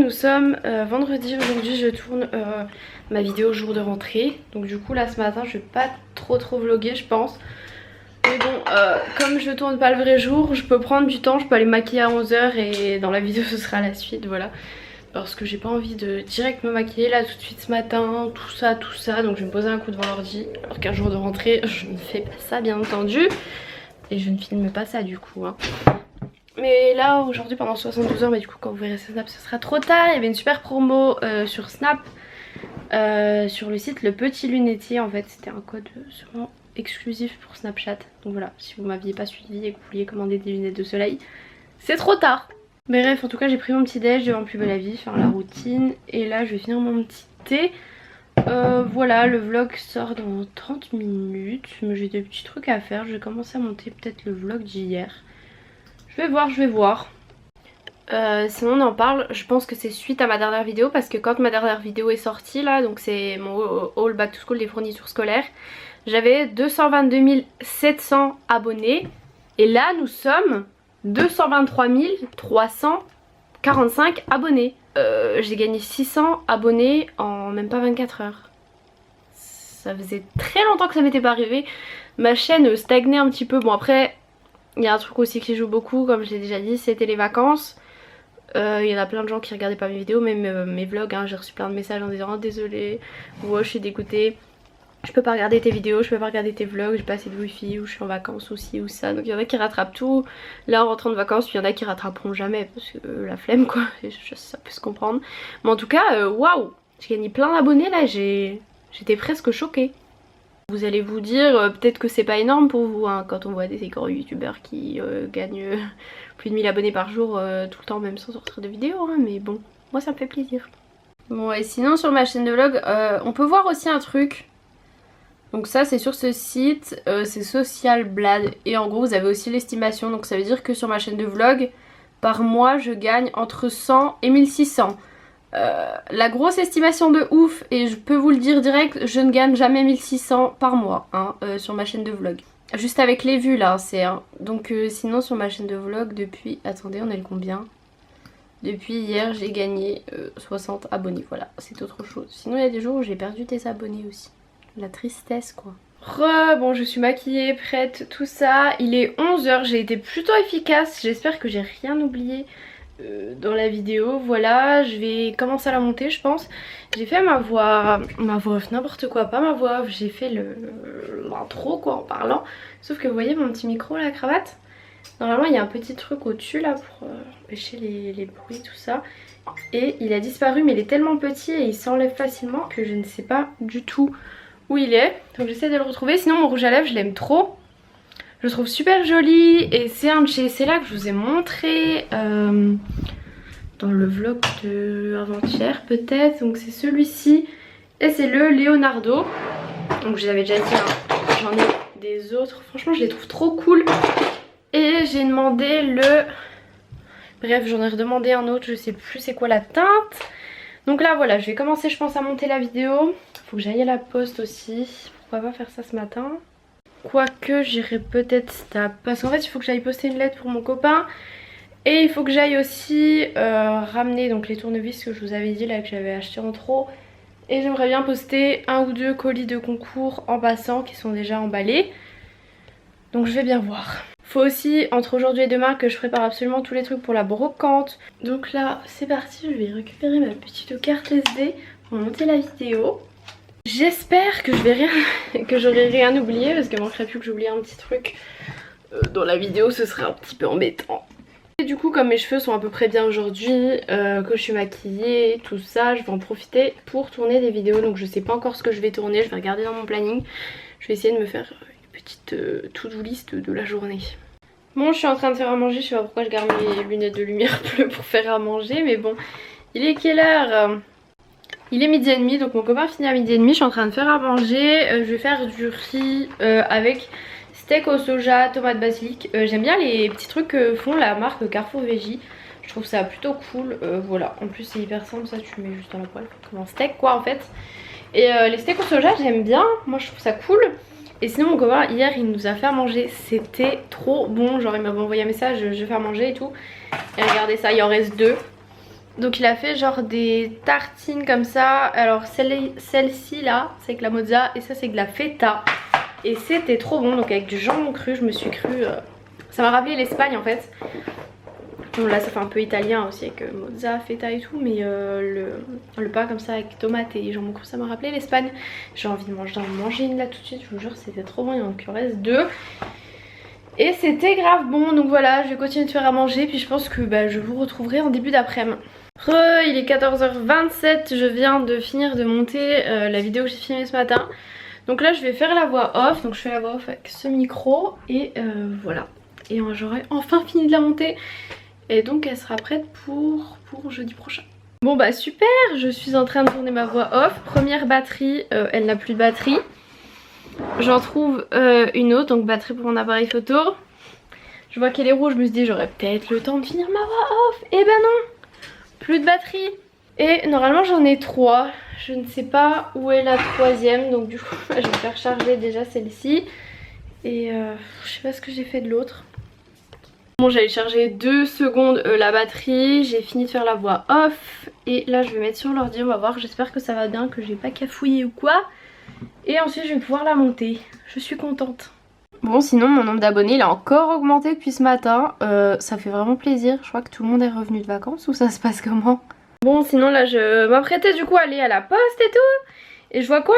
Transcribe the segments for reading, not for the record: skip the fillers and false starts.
nous sommes vendredi. Aujourd'hui je tourne ma vidéo jour de rentrée. Donc du coup là ce matin je vais pas trop vlogger je pense. Mais bon comme je tourne pas le vrai jour, je peux prendre du temps, je peux aller me maquiller à 11 h et dans la vidéo ce sera la suite, voilà. Parce que j'ai pas envie de direct me maquiller là tout de suite ce matin, tout ça. Donc je vais me poser un coup devant l'ordi. Alors qu'un jour de rentrée je ne fais pas ça bien entendu. Et je ne filme pas ça du coup hein. Mais là aujourd'hui pendant 72 heures, mais du coup quand vous verrez ce snap ce sera trop tard. Il y avait une super promo sur Snap, sur le site Le Petit Lunetier. En fait c'était un code sûrement exclusif pour Snapchat. Donc voilà, si vous m'aviez pas suivi et que vous vouliez commander des lunettes de soleil, c'est trop tard. Mais bref, en tout cas j'ai pris mon petit déj devant Plus Belle la Vie, faire la routine. Et là je vais finir mon petit thé. Voilà, le vlog sort dans 30 minutes. Mais j'ai des petits trucs à faire. Je vais commencer à monter peut-être le vlog d'hier. Je vais voir. Sinon on en parle, je pense que c'est suite à ma dernière vidéo. Parce que quand ma dernière vidéo est sortie là, donc c'est mon haul back to school des fournitures scolaires, j'avais 222 700 abonnés. Et là nous sommes 223 345 abonnés. J'ai gagné 600 abonnés en même pas 24 heures. Ça faisait très longtemps que ça m'était pas arrivé. Ma chaîne stagnait un petit peu. Bon après, il y a un truc aussi qui joue beaucoup, comme je l'ai déjà dit, c'était les vacances. Il y en a plein de gens qui regardaient pas mes vidéos, même mes vlogs, hein. J'ai reçu plein de messages en disant oh, désolée, ou oh, je suis dégoûtée, je peux pas regarder tes vidéos, je peux pas regarder tes vlogs, j'ai pas assez de wifi, ou je suis en vacances aussi, ou ça. Donc il y en a qui rattrapent tout là en rentrant de vacances, puis il y en a qui rattraperont jamais parce que la flemme quoi, ça peut se comprendre. Mais en tout cas, waouh, j'ai gagné plein d'abonnés là, j'étais presque choquée. Vous allez vous dire peut-être que c'est pas énorme pour vous hein, quand on voit des gros youtubeurs qui gagnent plus de 1000 abonnés par jour tout le temps même sans sortir de vidéos hein, mais bon, moi ça me fait plaisir. Bon et sinon sur ma chaîne de vlog on peut voir aussi un truc. Donc ça c'est sur ce site, c'est Social Blad et en gros vous avez aussi l'estimation. Donc ça veut dire que sur ma chaîne de vlog par mois je gagne entre 100 et 1600. La grosse estimation de ouf, et je peux vous le dire direct, je ne gagne jamais 1600 par mois hein, sur ma chaîne de vlog. Juste avec les vues là, c'est hein. Donc sinon sur ma chaîne de vlog depuis, attendez on est le combien? Depuis hier j'ai gagné 60 abonnés, voilà, c'est autre chose. Sinon il y a des jours où j'ai perdu des abonnés aussi. La tristesse quoi. Bon je suis maquillée, prête, tout ça. Il est 11 h, j'ai été plutôt efficace, j'espère que j'ai rien oublié dans la vidéo. Voilà, je vais commencer à la monter je pense. J'ai fait ma voix off, n'importe quoi, pas ma voix off, j'ai fait l'intro quoi en parlant. Sauf que vous voyez mon petit micro la cravate, normalement il y a un petit truc au dessus là pour empêcher les bruits tout ça. Et il a disparu mais il est tellement petit et il s'enlève facilement que je ne sais pas du tout où il est. Donc j'essaie de le retrouver. Sinon mon rouge à lèvres je l'aime trop. Je le trouve super joli et c'est un de chez Cella que je vous ai montré dans le vlog de avant-hier peut-être. Donc c'est celui-ci et c'est le Leonardo. Donc je les avais déjà dit, hein. J'en ai des autres. Franchement je les trouve trop cool. Et j'ai demandé le... Bref j'en ai redemandé un autre, je sais plus c'est quoi la teinte. Donc là voilà, je vais commencer je pense à monter la vidéo. Faut que j'aille à la poste aussi. Pourquoi pas faire ça ce matin? Quoique j'irai peut-être Snap. Parce qu'en fait il faut que j'aille poster une lettre pour mon copain. Et il faut que j'aille aussi ramener donc les tournevis que je vous avais dit là que j'avais acheté en trop. Et j'aimerais bien poster un ou deux colis de concours en passant qui sont déjà emballés. Donc je vais bien voir. Faut aussi entre aujourd'hui et demain que je prépare absolument tous les trucs pour la brocante. Donc là c'est parti, je vais récupérer ma petite carte SD pour monter la vidéo. J'espère que j'aurai rien oublié parce qu'il manquerait plus que j'oublie un petit truc dans la vidéo, ce serait un petit peu embêtant. Et du coup comme mes cheveux sont à peu près bien aujourd'hui, que je suis maquillée, tout ça, je vais en profiter pour tourner des vidéos. Donc je sais pas encore ce que je vais tourner, je vais regarder dans mon planning. Je vais essayer de me faire une petite to-do list de la journée. Bon je suis en train de faire à manger, je sais pas pourquoi je garde mes lunettes de lumière bleue pour faire à manger, mais bon. Il est quelle heure ? Il est 12h30, donc mon copain finit à 12h30, je suis en train de faire à manger. Je vais faire du riz avec steak au soja, tomate basilic. J'aime bien les petits trucs que font la marque Carrefour Veggie. Je trouve ça plutôt cool, voilà. En plus c'est hyper simple, ça tu mets juste dans la poêle comme un steak quoi en fait. Et les steaks au soja j'aime bien, moi je trouve ça cool. Et sinon mon copain hier il nous a fait à manger, c'était trop bon. Genre il m'avait envoyé un message, je vais faire manger et tout. Et regardez ça, il en reste deux. Donc il a fait genre des tartines comme ça. Alors celle-ci là c'est avec la mozza et ça c'est de la feta. Et c'était trop bon, donc avec du jambon cru, je me suis cru... Ça m'a rappelé l'Espagne en fait. Bon là ça fait un peu italien aussi avec mozza, feta et tout. Mais le pain comme ça avec tomate et jambon cru ça m'a rappelé l'Espagne. J'ai envie de manger une là tout de suite, je vous jure c'était trop bon, il en reste 2. Et c'était grave bon, donc voilà, je vais continuer de faire à manger. Puis je pense que je vous retrouverai en début d'après-midi. Il est 14h27, je viens de finir de monter la vidéo que j'ai filmée ce matin. Donc là je vais faire la voix off, donc je fais la voix off avec ce micro et voilà. Et j'aurai enfin fini de la monter et donc elle sera prête pour jeudi prochain. Bon bah super, je suis en train de tourner ma voix off. Première batterie, elle n'a plus de batterie. J'en trouve une autre, donc batterie pour mon appareil photo. Je vois qu'elle est rouge, je me suis dit j'aurais peut-être le temps de finir ma voix off. Et ben non, plus de batterie. Et normalement j'en ai 3. Je ne sais pas où est la 3e, donc du coup je vais faire charger déjà celle-ci. Et je sais pas ce que j'ai fait de l'autre. Bon, j'allais charger 2 secondes la batterie, j'ai fini de faire la voix off. Et là je vais mettre sur l'ordi, on va voir, j'espère que ça va bien, que j'ai pas cafouillé ou quoi. Et ensuite je vais pouvoir la monter, je suis contente. Bon sinon mon nombre d'abonnés il a encore augmenté depuis ce matin, ça fait vraiment plaisir. Je crois que tout le monde est revenu de vacances ou ça se passe comment? Bon sinon là je m'apprêtais du coup à aller à la poste et tout. Et je vois quoi?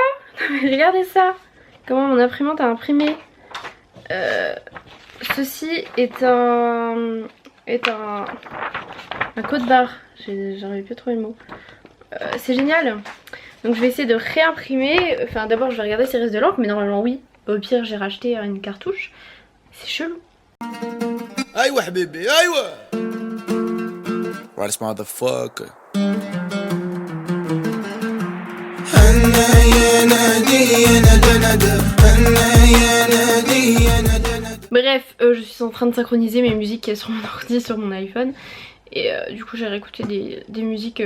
Regardez ça. Comment mon imprimante a imprimé. Ceci est un code-barre. J'arrive plus à trouver le mot. C'est génial. Donc je vais essayer de réimprimer. Enfin d'abord je vais regarder s'il reste de l'encre, mais normalement oui. Au pire j'ai racheté une cartouche. C'est chelou. Aïwa bébé, aïwa. Right motherfucker. Bref, je suis en train de synchroniser mes musiques qui sont sur mon ordi, sur mon iPhone. Et du coup j'ai réécouté des musiques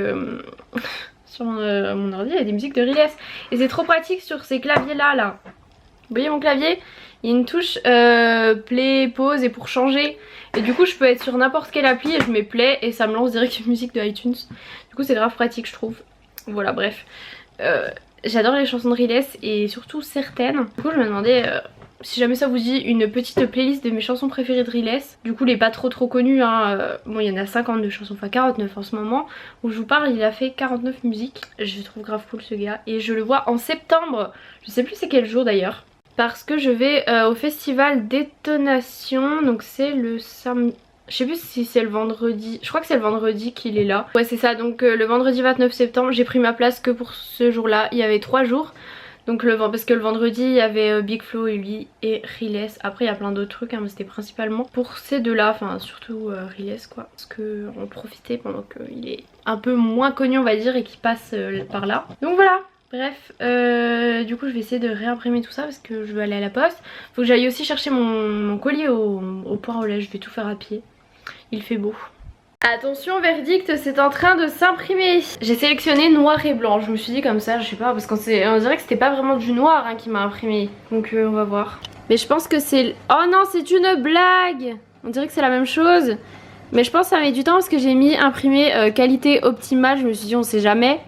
sur mon ordi, il y a des musiques de Riles. Et c'est trop pratique sur ces claviers là. Vous voyez mon clavier? Il y a une touche play, pause et pour changer. Et du coup je peux être sur n'importe quelle appli et je mets play et ça me lance direct une musique de iTunes. Du coup c'est grave pratique je trouve. Voilà bref. J'adore les chansons de Riles et surtout certaines. Du coup je me demandais si jamais ça vous dit une petite playlist de mes chansons préférées de Riles. Du coup les pas trop connues hein. Bon il y en a 52 chansons, enfin 49 en ce moment. Où je vous parle il a fait 49 musiques. Je trouve grave cool ce gars. Et je le vois en septembre. Je sais plus c'est quel jour d'ailleurs. Parce que je vais au festival Détonation. Donc c'est le samedi. Je sais plus si c'est le vendredi. Je crois que c'est le vendredi qu'il est là. Ouais c'est ça, donc le vendredi 29 septembre. J'ai pris ma place que pour ce jour là. Il y avait 3 jours. Donc parce que le vendredi il y avait Big Flo et lui et Riles. Après il y a plein d'autres trucs hein, mais c'était principalement pour ces deux là. Enfin surtout Riles quoi. Parce qu'on profitait pendant qu'il est un peu moins connu on va dire et qu'il passe par là. Donc voilà. Bref, du coup je vais essayer de réimprimer tout ça parce que je veux aller à la poste. Faut que j'aille aussi chercher mon colis au point relais, je vais tout faire à pied. Il fait beau. Attention, verdict, c'est en train de s'imprimer. J'ai sélectionné noir et blanc, je me suis dit comme ça, je sais pas, parce qu'on dirait que c'était pas vraiment du noir hein, qui m'a imprimé. Donc on va voir. Mais je pense que c'est... Oh non, c'est une blague. On dirait que c'est la même chose. Mais je pense que ça met du temps parce que j'ai mis imprimer qualité optimale. Je me suis dit on sait jamais.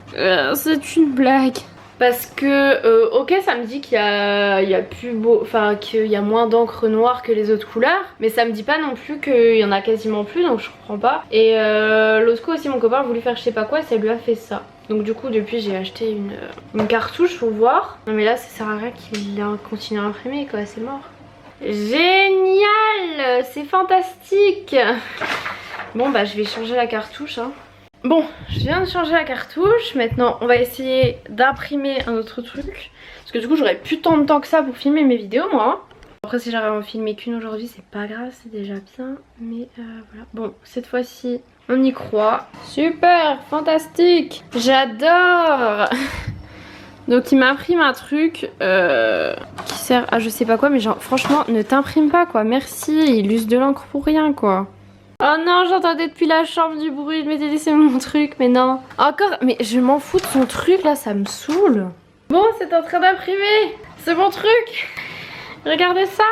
C'est une blague. Parce que ok ça me dit qu'il y a plus beau, enfin qu'il y a moins d'encre noire que les autres couleurs. Mais ça me dit pas non plus qu'il y en a quasiment plus donc je comprends pas. Et l'autre coup aussi mon copain a voulu faire je sais pas quoi et ça lui a fait ça. Donc du coup depuis j'ai acheté une cartouche pour voir. Non mais là ça sert à rien qu'il continue à imprimer quoi, c'est mort. Génial, c'est fantastique. Bon bah je vais changer la cartouche hein. Bon je viens de changer la cartouche. Maintenant on va essayer d'imprimer un autre truc. Parce que du coup j'aurais plus tant de temps que ça pour filmer mes vidéos moi. Après si j'arrive à en filmer qu'une aujourd'hui c'est pas grave, c'est déjà bien. Mais voilà. Bon cette fois-ci on y croit. Super, fantastique. J'adore. Donc il m'imprime un truc qui sert à je sais pas quoi mais genre franchement ne t'imprime pas quoi, merci, il use de l'encre pour rien quoi. Oh non j'entendais depuis la chambre du bruit, je m'étais dit c'est mon truc mais non. Encore, mais je m'en fous de son truc là, ça me saoule. Bon c'est en train d'imprimer, c'est mon truc. Regardez ça.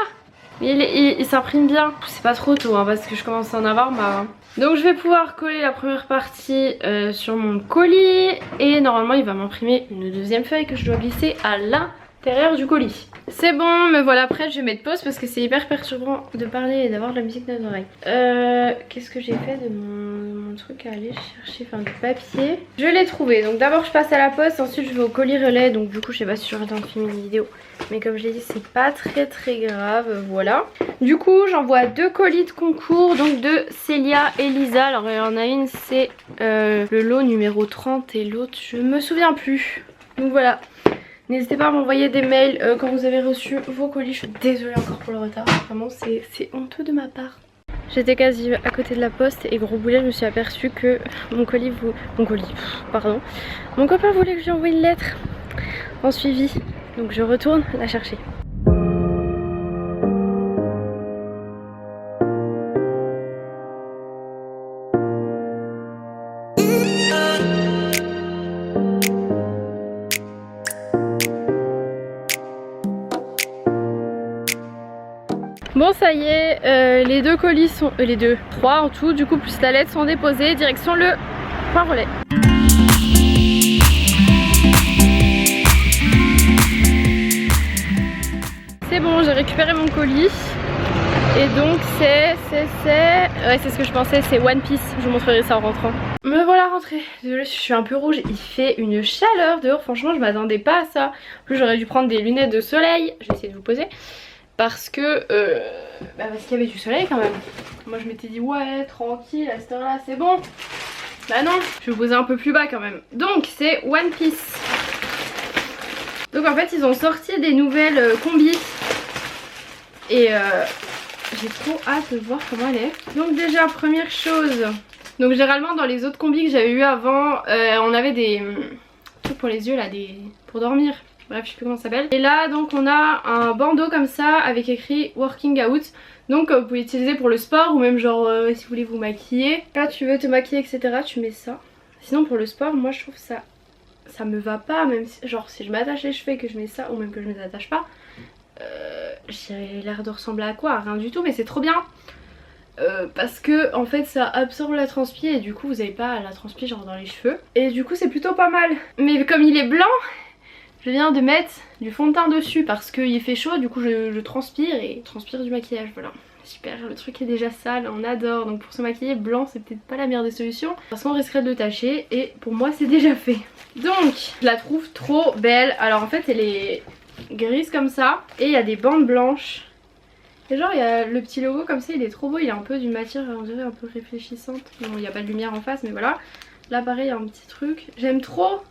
Il s'imprime bien. C'est pas trop tôt hein, parce que je commence à en avoir marre. Donc je vais pouvoir coller la première partie sur mon colis et normalement il va m'imprimer une deuxième feuille que je dois glisser à l'intérieur du colis. C'est bon, me voilà prête, je vais mettre pause parce que c'est hyper perturbant de parler et d'avoir de la musique dans les oreilles. Qu'est-ce que j'ai fait de mon truc à aller chercher, enfin du papier. Je l'ai trouvé, donc d'abord je passe à la poste, ensuite je vais au colis relais, donc du coup je sais pas si j'aurai le temps de filmer une vidéo. Mais comme je l'ai dit, c'est pas très grave, voilà. Du coup j'envoie 2 colis de concours, donc de Célia et Lisa. Alors il y en a une, c'est le lot numéro 30 et l'autre je me souviens plus. Donc voilà. N'hésitez pas à m'envoyer des mails quand vous avez reçu vos colis. Je suis désolée encore pour le retard. Vraiment, c'est honteux de ma part. J'étais quasi à côté de la poste et gros boulet, je me suis aperçue que mon copain voulait que je lui envoie une lettre en suivi. Donc je retourne la chercher. Bon ça y est, les 2 colis sont... les 3 en tout du coup plus la lettre sont déposés, direction le point relais. C'est bon, j'ai récupéré mon colis. Et donc ouais c'est ce que je pensais, c'est One Piece, je vous montrerai ça en rentrant. Me voilà rentrée, désolée je suis un peu rouge, il fait une chaleur dehors, franchement je m'attendais pas à ça. En plus j'aurais dû prendre des lunettes de soleil, je vais essayer de vous poser. Parce que parce qu'il y avait du soleil quand même. Moi je m'étais dit ouais tranquille à cette heure là c'est bon. Bah non, je vais vous poser un peu plus bas quand même. Donc c'est One Piece. Donc en fait ils ont sorti des nouvelles combis. Et j'ai trop hâte de voir comment elle est. Donc déjà première chose. Donc généralement dans les autres combis que j'avais eu avant on avait des trucs pour les yeux là, pour dormir. Bref, je sais plus comment ça s'appelle. Et là donc on a un bandeau comme ça avec écrit Working Out. Donc vous pouvez l'utiliser pour le sport ou même genre si vous voulez vous maquiller. Là tu veux te maquiller etc, tu mets ça. Sinon pour le sport moi je trouve ça me va pas, même si, genre si je m'attache les cheveux et que je mets ça ou même que je ne les attache pas, j'ai l'air de ressembler à quoi? Rien du tout, mais c'est trop bien. Parce que en fait ça absorbe la transpi et du coup vous avez pas la transpi genre dans les cheveux. Et du coup c'est plutôt pas mal. Mais comme il est blanc, je viens de mettre du fond de teint dessus parce qu'il fait chaud, du coup je transpire et transpire du maquillage, voilà. Super, le truc est déjà sale, on adore. Donc pour se maquiller, blanc c'est peut-être pas la meilleure des solutions parce qu'on risquerait de le tacher et pour moi c'est déjà fait. Donc je la trouve trop belle. Alors en fait elle est grise comme ça et il y a des bandes blanches. Et genre il y a le petit logo comme ça, il est trop beau, il est un peu d'une matière on dirait un peu réfléchissante. Bon il n'y a pas de lumière en face mais voilà. Là pareil il y a un petit truc, j'aime trop.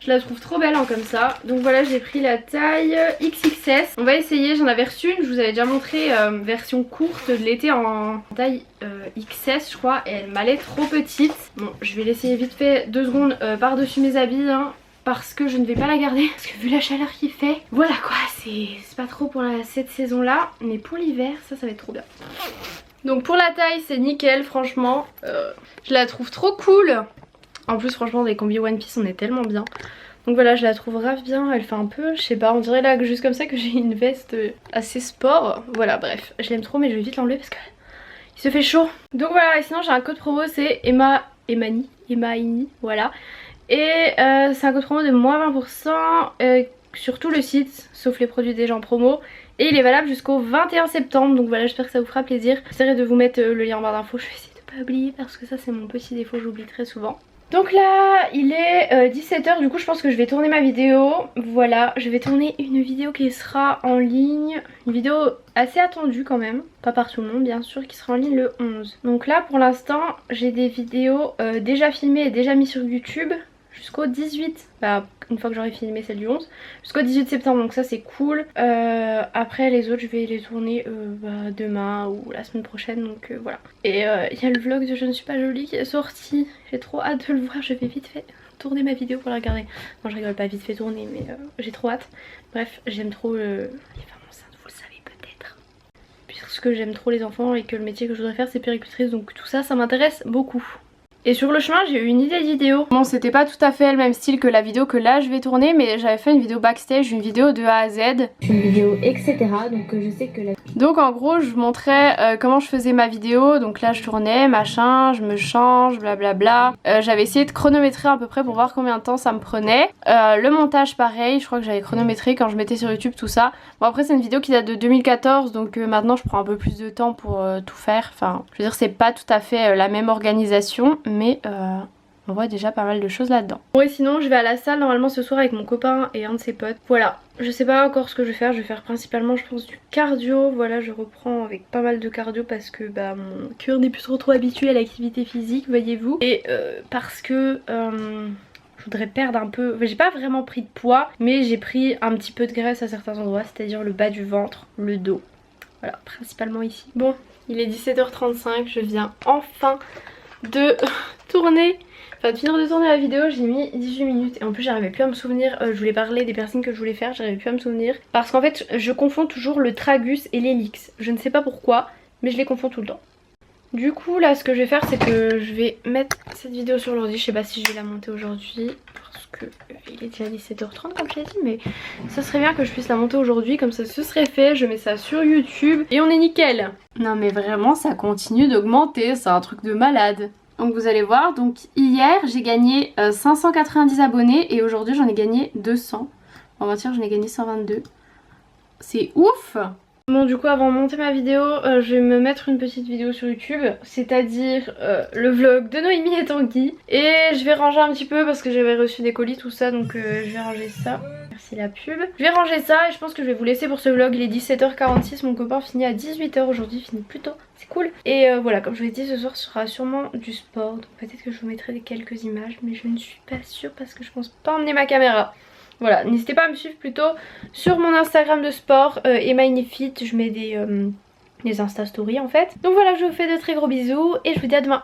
Je la trouve trop belle hein, comme ça. Donc voilà j'ai pris la taille XXS. On va essayer, j'en avais reçu une, je vous avais déjà montré version courte de l'été en taille XS je crois. Et elle m'allait trop petite. Bon je vais l'essayer vite fait 2 secondes par dessus mes habits hein, parce que je ne vais pas la garder. Parce que vu la chaleur qu'il fait, voilà quoi, c'est pas trop pour cette saison là. Mais pour l'hiver ça va être trop bien. Donc pour la taille c'est nickel franchement. Je la trouve trop cool. En plus franchement des combis One Piece on est tellement bien. Donc voilà je la trouve grave bien, elle fait un peu, je sais pas, on dirait là juste comme ça que j'ai une veste assez sport. Voilà bref, je l'aime trop mais je vais vite l'enlever parce que il se fait chaud. Donc voilà et sinon j'ai un code promo, c'est Emani, voilà. Et c'est un code promo de moins 20% sur tout le site sauf les produits déjà en promo. Et il est valable jusqu'au 21 septembre donc voilà j'espère que ça vous fera plaisir. J'essaierai de vous mettre le lien en barre d'infos, je vais essayer de pas oublier parce que ça c'est mon petit défaut, j'oublie très souvent. Donc là il est 17 h, du coup je pense que je vais tourner ma vidéo. Voilà, je vais tourner une vidéo qui sera en ligne, une vidéo assez attendue quand même, pas par tout le monde bien sûr, qui sera en ligne le 11. Donc là pour l'instant j'ai des vidéos déjà filmées et déjà mises sur YouTube jusqu'au 18, bah une fois que j'aurai filmé celle du 11, jusqu'au 18 septembre donc ça c'est cool. Après les autres je vais les tourner demain ou la semaine prochaine donc voilà. Et il y a le vlog de Je ne suis pas jolie qui est sorti, j'ai trop hâte de le voir, je vais vite fait tourner ma vidéo pour la regarder. Non je rigole, pas vite fait tourner mais j'ai trop hâte. Bref j'aime trop les femmes enceintes, vous le savez peut-être. Puisque j'aime trop les enfants et que le métier que je voudrais faire c'est puéricultrice donc tout ça ça m'intéresse beaucoup. Et sur le chemin j'ai eu une idée de vidéo. Bon c'était pas tout à fait le même style que la vidéo que là je vais tourner, mais j'avais fait une vidéo backstage, une vidéo de A à Z. Une vidéo etc. Donc je sais que Donc en gros je vous montrais comment je faisais ma vidéo. Donc là je tournais, machin, je me change, blablabla. J'avais essayé de chronométrer à peu près pour voir combien de temps ça me prenait. Le montage pareil, je crois que j'avais chronométré quand je mettais sur YouTube tout ça. Bon après c'est une vidéo qui date de 2014 donc maintenant je prends un peu plus de temps pour tout faire. Enfin je veux dire c'est pas tout à fait la même organisation mais on voit déjà pas mal de choses là-dedans. Bon et sinon je vais à la salle normalement ce soir avec mon copain et un de ses potes. Voilà, je sais pas encore ce que je vais faire principalement je pense du cardio. Voilà je reprends avec pas mal de cardio parce que bah mon cœur n'est plus trop habitué à l'activité physique voyez-vous. Et parce que je voudrais perdre un peu, enfin, j'ai pas vraiment pris de poids mais j'ai pris un petit peu de graisse à certains endroits, c'est-à-dire le bas du ventre, le dos. Voilà, principalement ici. Bon, il est 17h35, je viens enfin de tourner, enfin de finir de tourner la vidéo, j'ai mis 18 minutes et en plus j'arrivais plus à me souvenir, je voulais parler des personnes que je voulais faire, j'arrivais plus à me souvenir parce qu'en fait je confonds toujours le tragus et l'hélix, je ne sais pas pourquoi mais je les confonds tout le temps. Du coup là ce que je vais faire c'est que je vais mettre cette vidéo sur l'ordi, je sais pas si je vais la monter aujourd'hui parce que il est déjà 17h30 comme je l'ai dit mais ça serait bien que je puisse la monter aujourd'hui comme ça ce serait fait, je mets ça sur YouTube et on est nickel. Non mais vraiment ça continue d'augmenter, c'est un truc de malade. Donc vous allez voir, donc hier j'ai gagné 590 abonnés et aujourd'hui j'en ai gagné 200. On va dire j'en ai gagné 122. C'est ouf! Bon du coup avant de monter ma vidéo je vais me mettre une petite vidéo sur YouTube, c'est-à-dire le vlog de Noémie et Tanguy. Et je vais ranger un petit peu parce que j'avais reçu des colis tout ça donc je vais ranger ça. Merci la pub. Je vais ranger ça et je pense que je vais vous laisser pour ce vlog. Il est 17h46, mon copain finit à 18h aujourd'hui, il finit plus tôt, c'est cool. Et voilà comme je vous l'ai dit ce soir sera sûrement du sport, donc peut-être que je vous mettrai quelques images mais je ne suis pas sûre parce que je pense pas emmener ma caméra. Voilà, n'hésitez pas à me suivre plutôt sur mon Instagram de sport et MyNifit, je mets des Insta stories en fait. Donc voilà, je vous fais de très gros bisous et je vous dis à demain.